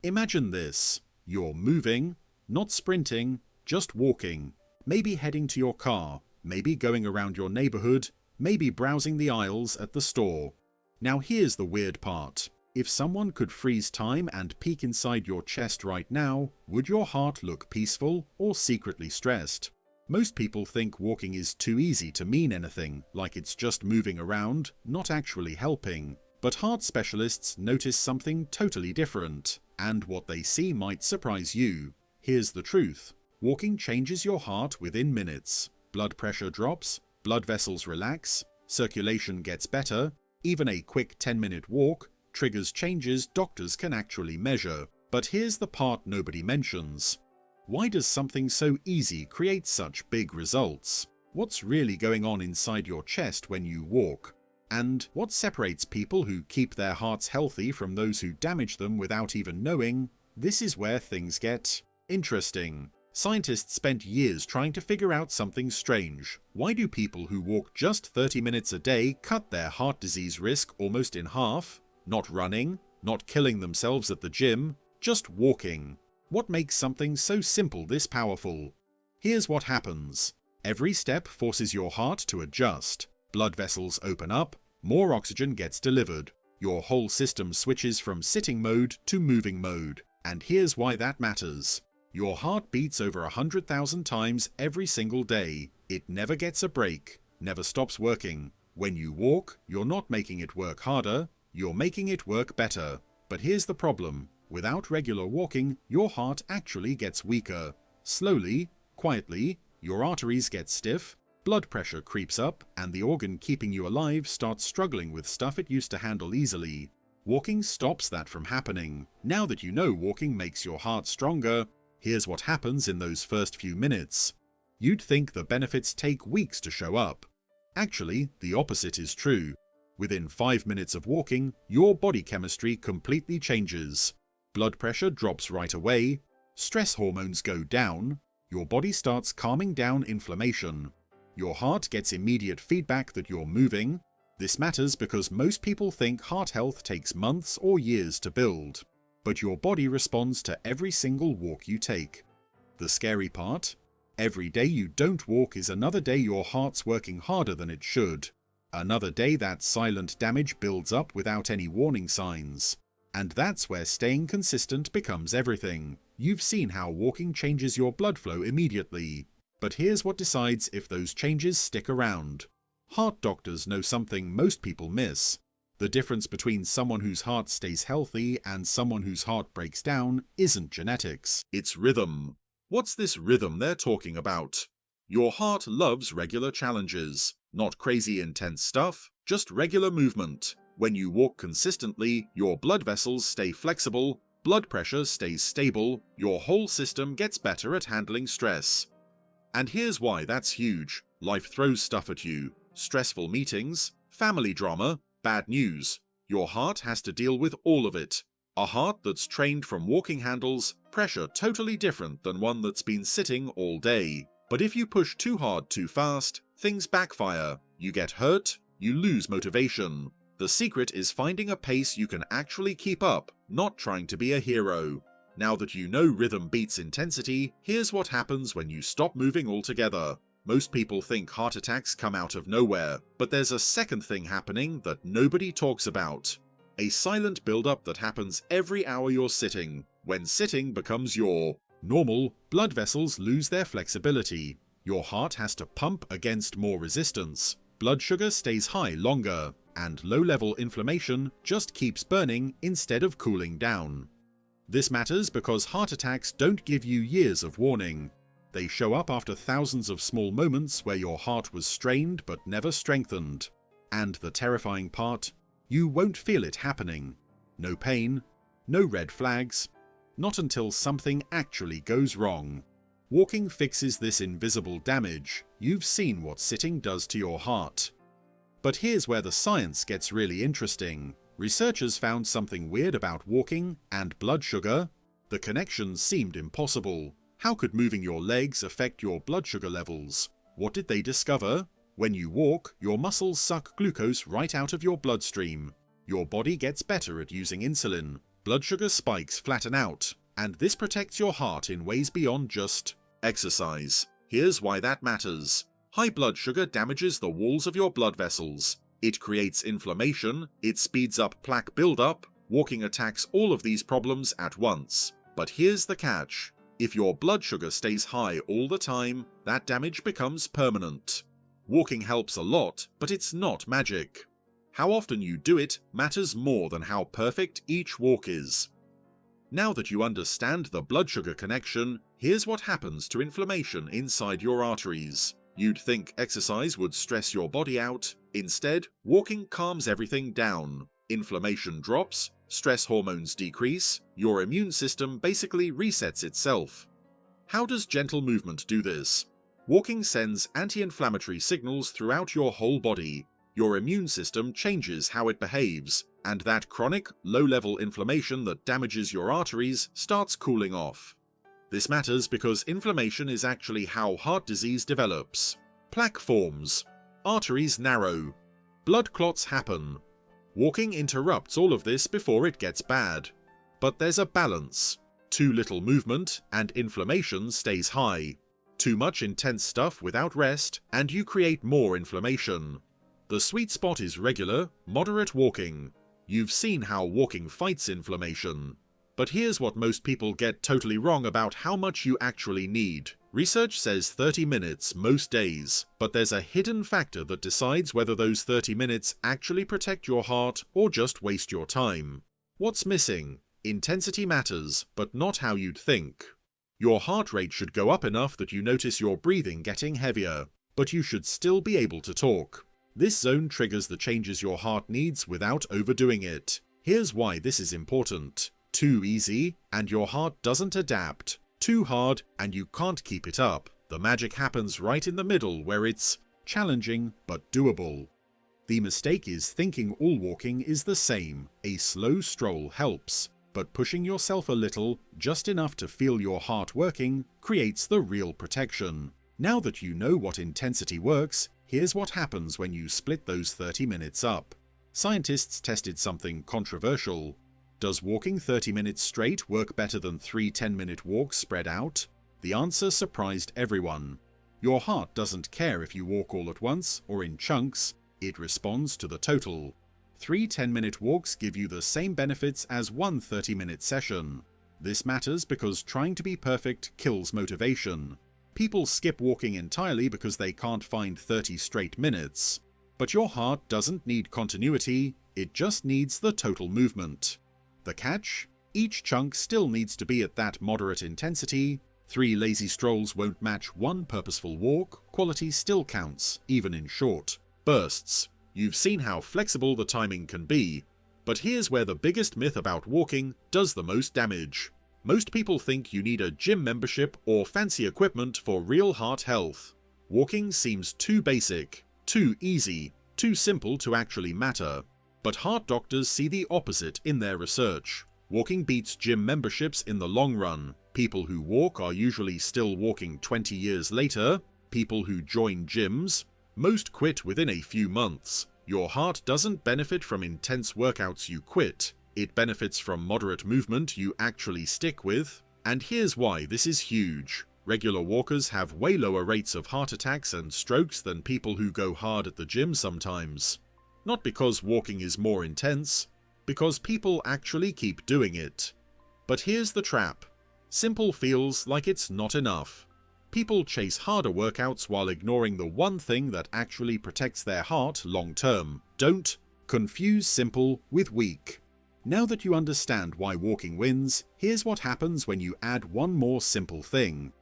Imagine this. You're moving, not sprinting, just walking. Maybe heading to your car, maybe going around your neighborhood, maybe browsing the aisles at the store. Now here's the weird part. If someone could freeze time and peek inside your chest right now, would your heart look peaceful or secretly stressed? Most people think walking is too easy to mean anything, like it's just moving around, not actually helping. But heart specialists notice something totally different, and what they see might surprise you. Here's the truth. Walking changes your heart within minutes. Blood pressure drops, blood vessels relax, circulation gets better. Even a quick 10-minute walk triggers changes doctors can actually measure. But here's the part nobody mentions. Why does something so easy create such big results? What's really going on inside your chest when you walk? And what separates people who keep their hearts healthy from those who damage them without even knowing? This is where things get interesting. Scientists spent years trying to figure out something strange. Why do people who walk just 30 minutes a day cut their heart disease risk almost in half? Not running, not killing themselves at the gym, just walking. What makes something so simple this powerful? Here's what happens. Every step forces your heart to adjust. Blood vessels open up, more oxygen gets delivered. Your whole system switches from sitting mode to moving mode. And here's why that matters. Your heart beats over 100,000 times every single day. It never gets a break, never stops working. When you walk, you're not making it work harder, you're making it work better. But here's the problem. Without regular walking, your heart actually gets weaker. Slowly, quietly, your arteries get stiff, blood pressure creeps up, and the organ keeping you alive starts struggling with stuff it used to handle easily. Walking stops that from happening. Now that you know walking makes your heart stronger, here's what happens in those first few minutes. You'd think the benefits take weeks to show up. Actually, the opposite is true. Within 5 minutes of walking, your body chemistry completely changes. Blood pressure drops right away, stress hormones go down, your body starts calming down inflammation. Your heart gets immediate feedback that you're moving. This matters because most people think heart health takes months or years to build. But your body responds to every single walk you take. The scary part? Every day you don't walk is another day your heart's working harder than it should. Another day that silent damage builds up without any warning signs. And that's where staying consistent becomes everything. You've seen how walking changes your blood flow immediately. But here's what decides if those changes stick around. Heart doctors know something most people miss. The difference between someone whose heart stays healthy and someone whose heart breaks down isn't genetics, it's rhythm. What's this rhythm they're talking about? Your heart loves regular challenges. Not crazy intense stuff, just regular movement. When you walk consistently, your blood vessels stay flexible, blood pressure stays stable, your whole system gets better at handling stress. And here's why that's huge. Life throws stuff at you. Stressful meetings, family drama, bad news. Your heart has to deal with all of it. A heart that's trained from walking handles, pressure totally different than one that's been sitting all day. But if you push too hard too fast, things backfire. You get hurt, you lose motivation. The secret is finding a pace you can actually keep up, not trying to be a hero. Now that you know rhythm beats intensity, here's what happens when you stop moving altogether. Most people think heart attacks come out of nowhere, but there's a second thing happening that nobody talks about. A silent buildup that happens every hour you're sitting. When sitting becomes your normal, blood vessels lose their flexibility. Your heart has to pump against more resistance. Blood sugar stays high longer, and low-level inflammation just keeps burning instead of cooling down. This matters because heart attacks don't give you years of warning. They show up after thousands of small moments where your heart was strained but never strengthened. And the terrifying part? You won't feel it happening. No pain, no red flags, not until something actually goes wrong. Walking fixes this invisible damage. You've seen what sitting does to your heart. But here's where the science gets really interesting. Researchers found something weird about walking and blood sugar. The connection seemed impossible. How could moving your legs affect your blood sugar levels? What did they discover? When you walk, your muscles suck glucose right out of your bloodstream. Your body gets better at using insulin. blood sugar spikes flatten out, and this protects your heart in ways beyond just exercise. Here's why that matters. High blood sugar damages the walls of your blood vessels. It creates inflammation, it speeds up plaque buildup. Walking attacks all of these problems at once. But here's the catch. If your blood sugar stays high all the time, that damage becomes permanent. Walking helps a lot, but it's not magic. How often you do it matters more than how perfect each walk is. Now that you understand the blood sugar connection, here's what happens to inflammation inside your arteries. You'd think exercise would stress your body out. Instead, walking calms everything down. Inflammation drops, stress hormones decrease, your immune system basically resets itself. How does gentle movement do this? Walking sends anti-inflammatory signals throughout your whole body. Your immune system changes how it behaves, and that chronic, low-level inflammation that damages your arteries starts cooling off. This matters because inflammation is actually how heart disease develops. Plaque forms. Arteries narrow. Blood clots happen. Walking interrupts all of this before it gets bad. But there's a balance. Too little movement, and inflammation stays high. Too much intense stuff without rest, and you create more inflammation. The sweet spot is regular, moderate walking. You've seen how walking fights inflammation. But here's what most people get totally wrong about how much you actually need. Research says 30 minutes most days, but there's a hidden factor that decides whether those 30 minutes actually protect your heart or just waste your time. What's missing? Intensity matters, but not how you'd think. Your heart rate should go up enough that you notice your breathing getting heavier, but you should still be able to talk. This zone triggers the changes your heart needs without overdoing it. Here's why this is important. Too easy, and your heart doesn't adapt. Too hard, and you can't keep it up. The magic happens right in the middle where it's challenging but doable. The mistake is thinking all walking is the same. A slow stroll helps, but pushing yourself a little, just enough to feel your heart working, creates the real protection. Now that you know what intensity works, here's what happens when you split those 30 minutes up. Scientists tested something controversial. Does walking 30 minutes straight work better than 3 10-minute walks spread out? The answer surprised everyone. Your heart doesn't care if you walk all at once or in chunks, it responds to the total. 3 10-minute walks give you the same benefits as one 30-minute session. This matters because trying to be perfect kills motivation. People skip walking entirely because they can't find 30 straight minutes. But your heart doesn't need continuity, it just needs the total movement. The catch? Each chunk still needs to be at that moderate intensity. 3 lazy strolls won't match 1 purposeful walk. Quality still counts, even in short bursts. You've seen how flexible the timing can be. But here's where the biggest myth about walking does the most damage. Most people think you need a gym membership or fancy equipment for real heart health. Walking seems too basic, too easy, too simple to actually matter. But heart doctors see the opposite in their research. Walking beats gym memberships in the long run. People who walk are usually still walking 20 years later. People who join gyms, most quit within a few months. Your heart doesn't benefit from intense workouts you quit. It benefits from moderate movement you actually stick with. And here's why this is huge. Regular walkers have way lower rates of heart attacks and strokes than people who go hard at the gym sometimes. Not because walking is more intense, because people actually keep doing it. But here's the trap. Simple feels like it's not enough. People chase harder workouts while ignoring the one thing that actually protects their heart long term. Don't confuse simple with weak. Now that you understand why walking wins, here's what happens when you add one more simple thing.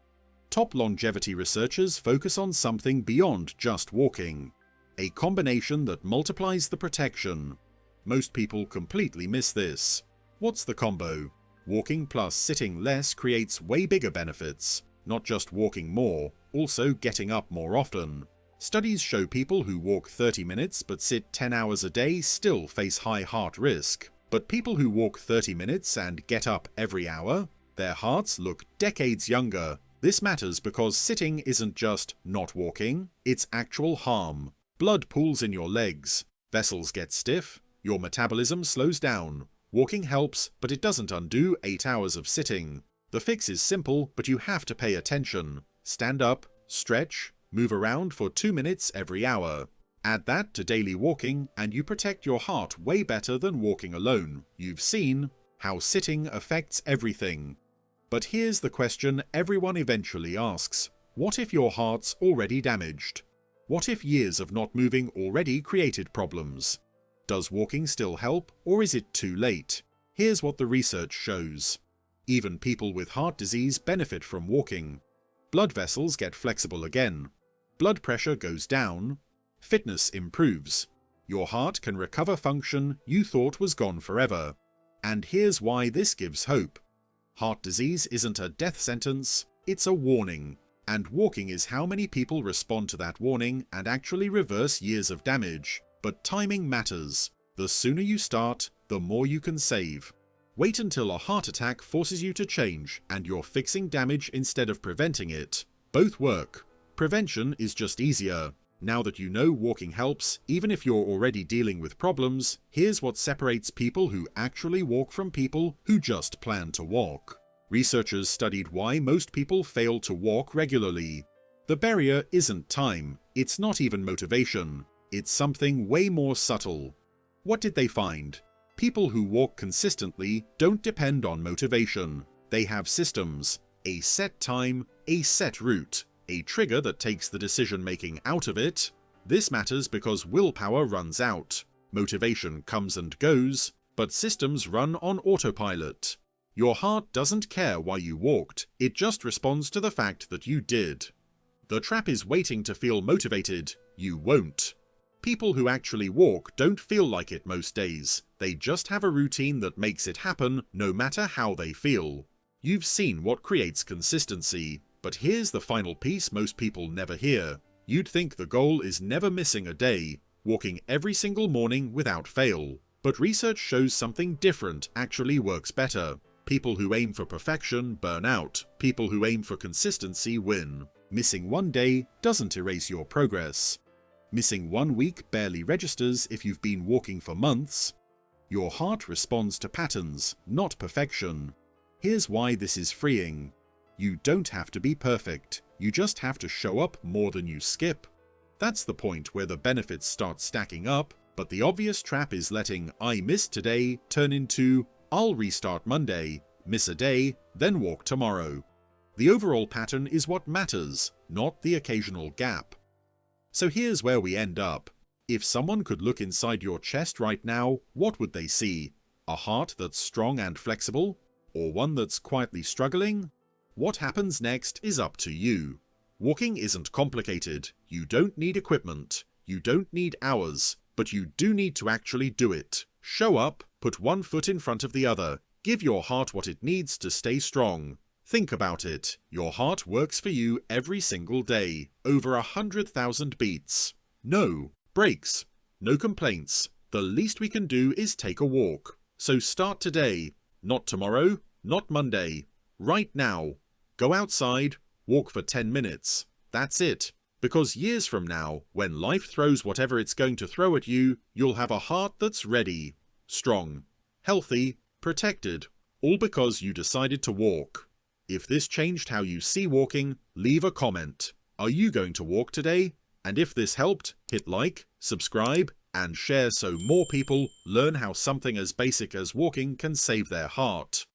Top longevity researchers focus on something beyond just walking. A combination that multiplies the protection. Most people completely miss this. What's the combo? Walking plus sitting less creates way bigger benefits. Not just walking more, also getting up more often. Studies show people who walk 30 minutes but sit 10 hours a day still face high heart risk. But people who walk 30 minutes and get up every hour, their hearts look decades younger. This matters because sitting isn't just not walking, it's actual harm. Blood pools in your legs, vessels get stiff, your metabolism slows down. Walking helps, but it doesn't undo 8 hours of sitting. The fix is simple, but you have to pay attention. Stand up, stretch, move around for 2 minutes every hour. Add that to daily walking and you protect your heart way better than walking alone. You've seen how sitting affects everything. But here's the question everyone eventually asks. What if your heart's already damaged? What if years of not moving already created problems? Does walking still help, or is it too late? Here's what the research shows. Even people with heart disease benefit from walking. Blood vessels get flexible again. Blood pressure goes down. Fitness improves. Your heart can recover function you thought was gone forever. And here's why this gives hope. Heart disease isn't a death sentence, it's a warning. And walking is how many people respond to that warning and actually reverse years of damage. But timing matters. The sooner you start, the more you can save. Wait until a heart attack forces you to change and you're fixing damage instead of preventing it. Both work. Prevention is just easier. Now that you know walking helps, even if you're already dealing with problems, here's what separates people who actually walk from people who just plan to walk. Researchers studied why most people fail to walk regularly. The barrier isn't time, it's not even motivation, it's something way more subtle. What did they find? People who walk consistently don't depend on motivation. They have systems, a set time, a set route, a trigger that takes the decision-making out of it. This matters because willpower runs out. Motivation comes and goes, but systems run on autopilot. Your heart doesn't care why you walked, it just responds to the fact that you did. The trap is waiting to feel motivated. You won't. People who actually walk don't feel like it most days. They just have a routine that makes it happen no matter how they feel. You've seen what creates consistency. But here's the final piece most people never hear. You'd think the goal is never missing a day, walking every single morning without fail. But research shows something different actually works better. People who aim for perfection burn out. People who aim for consistency win. Missing one day doesn't erase your progress. Missing 1 week barely registers if you've been walking for months. Your heart responds to patterns, not perfection. Here's why this is freeing. You don't have to be perfect, you just have to show up more than you skip. That's the point where the benefits start stacking up, but the obvious trap is letting "I missed today" turn into "I'll restart Monday, miss a day, then walk tomorrow." The overall pattern is what matters, not the occasional gap. So here's where we end up. If someone could look inside your chest right now, what would they see? A heart that's strong and flexible? Or one that's quietly struggling? What happens next is up to you. Walking isn't complicated. You don't need equipment. You don't need hours. But you do need to actually do it. Show up, put one foot in front of the other. Give your heart what it needs to stay strong. Think about it. Your heart works for you every single day. Over 100,000 beats. No breaks. No complaints. The least we can do is take a walk. So start today. Not tomorrow. Not Monday. Right now. Go outside, walk for 10 minutes. That's it. Because years from now, when life throws whatever it's going to throw at you, you'll have a heart that's ready, strong, healthy, protected, all because you decided to walk. If this changed how you see walking, leave a comment. Are you going to walk today? And if this helped, hit like, subscribe, and share so more people learn how something as basic as walking can save their heart.